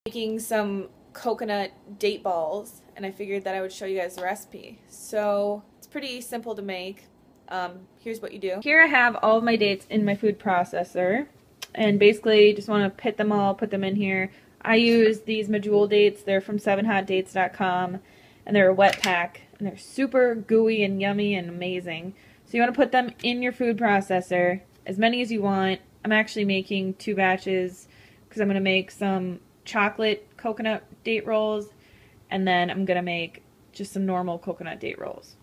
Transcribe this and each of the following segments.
Making some coconut date balls, and I figured that I would show you guys the recipe. So it's pretty simple to make. Here's what you do. Here I have all of my dates in my food processor, and basically just want to pit them all, put them in here. I use these Medjool dates. They're from 7hotdates.com, and they're a wet pack, and they're super gooey and yummy and amazing. So you want to put them in your food processor, as many as you want. I'm actually making 2 batches because I'm going to make some chocolate coconut date rolls, and then I'm going to make just some normal coconut date rolls.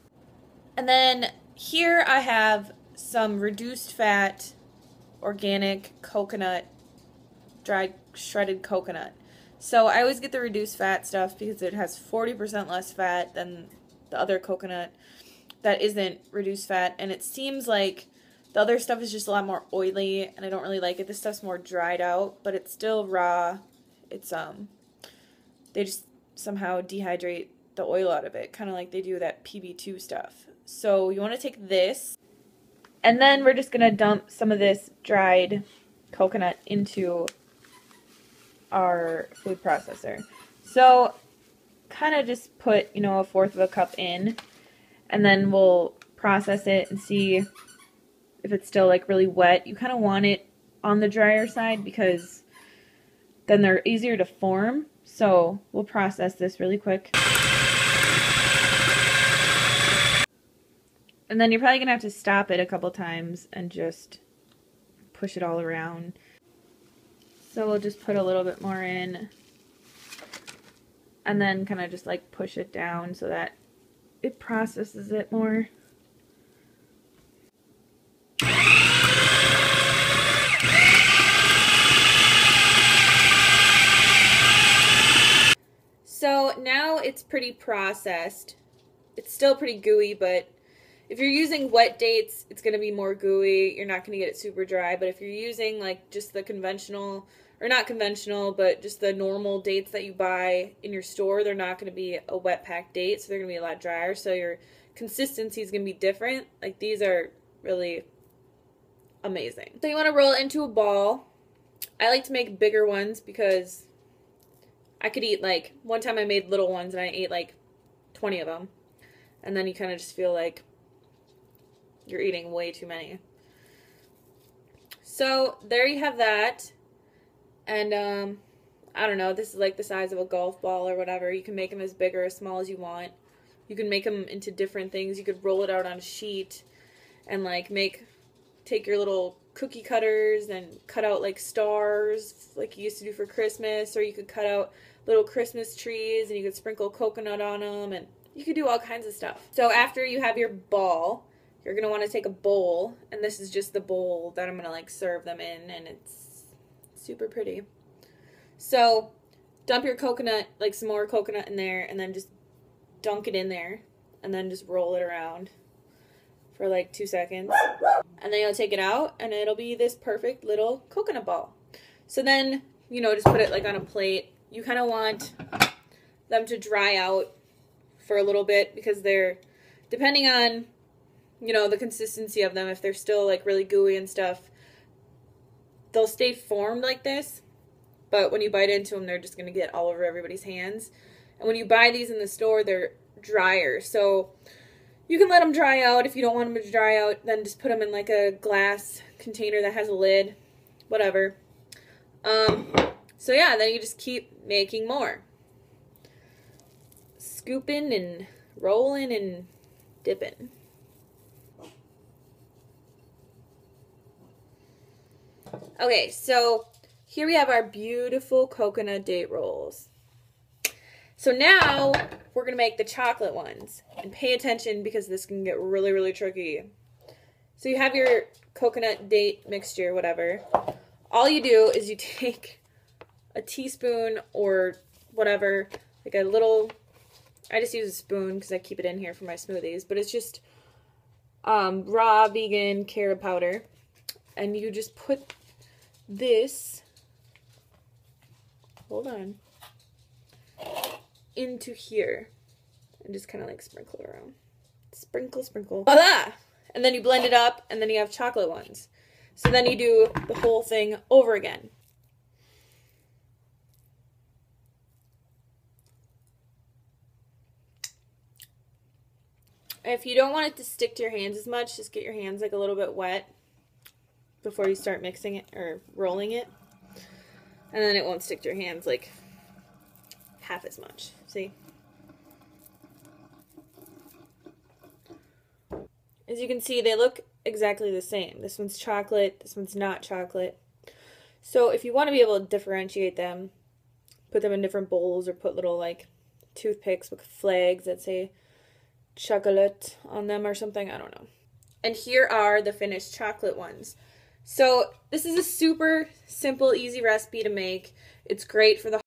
And then here I have some reduced fat organic coconut, dried shredded coconut. So I always get the reduced fat stuff because it has 40% less fat than the other coconut that isn't reduced fat, and it seems like the other stuff is just a lot more oily and I don't really like it. This stuff's more dried out, but it's still raw. It's they just somehow dehydrate the oil out of it, kind of like they do that PB2 stuff. So you want to take this, and then we're just going to dump some of this dried coconut into our food processor. So kind of just put, you know, 1/4 of a cup in, and then we'll process it and see if it's still like really wet. You kind of want it on the drier side because then they're easier to form. So we'll process this really quick. And then you're probably going to have to stop it a couple times and just push it all around. So we'll just put a little bit more in, and then kind of just like push it down so that it processes it more. So now it's pretty processed. It's still pretty gooey, but if you're using wet dates, it's going to be more gooey. You're not going to get it super dry, but if you're using like just the conventional, or not conventional, but just the normal dates that you buy in your store, they're not going to be a wet pack date, so they're going to be a lot drier, so your consistency is going to be different. Like, these are really amazing. So you want to roll it into a ball. I like to make bigger ones because I could eat, like, one time I made little ones and I ate like 20 of them, and then you kind of just feel like you're eating way too many. So there you have that. And I don't know, this is like the size of a golf ball or whatever. You can make them as big or as small as you want. You can make them into different things. You could roll it out on a sheet and like take your little cookie cutters and cut out like stars like you used to do for Christmas, or you could cut out little Christmas trees and you could sprinkle coconut on them, and you could do all kinds of stuff. So after you have your ball, you're going to want to take a bowl, and this is just the bowl that I'm going to like serve them in, and it's super pretty. So dump your coconut, like some more coconut in there, and then just dunk it in there, and then just roll it around for like 2 seconds. And then you'll take it out, and it'll be this perfect little coconut ball. So then, you know, just put it like on a plate. You kind of want them to dry out for a little bit because they're, depending on, you know, the consistency of them, if they're still like really gooey and stuff, they'll stay formed like this, but when you bite into them, they're just going to get all over everybody's hands. And when you buy these in the store, they're drier, so you can let them dry out. If you don't want them to dry out, then just put them in like a glass container that has a lid, whatever. So yeah, then you just keep making more. Scooping and rolling and dipping. Okay, so here we have our beautiful coconut date rolls. So now we're going to make the chocolate ones. And pay attention because this can get really, really tricky. So you have your coconut date mixture, whatever. All you do is you take a teaspoon or whatever, like a little, I just use a spoon because I keep it in here for my smoothies, but it's just raw vegan carob powder. And you just put this, hold on, into here and just kind of like sprinkle it around. Sprinkle, sprinkle. Voila! And then you blend it up, and then you have chocolate ones. So then you do the whole thing over again. If you don't want it to stick to your hands as much, just get your hands like a little bit wet before you start mixing it or rolling it. And then it won't stick to your hands like half as much. See? As you can see, they look exactly the same. This one's chocolate, this one's not chocolate. So if you want to be able to differentiate them, put them in different bowls or put little like toothpicks with flags that say chocolate on them or something, I don't know. And here are the finished chocolate ones. So this is a super simple, easy recipe to make. It's great for the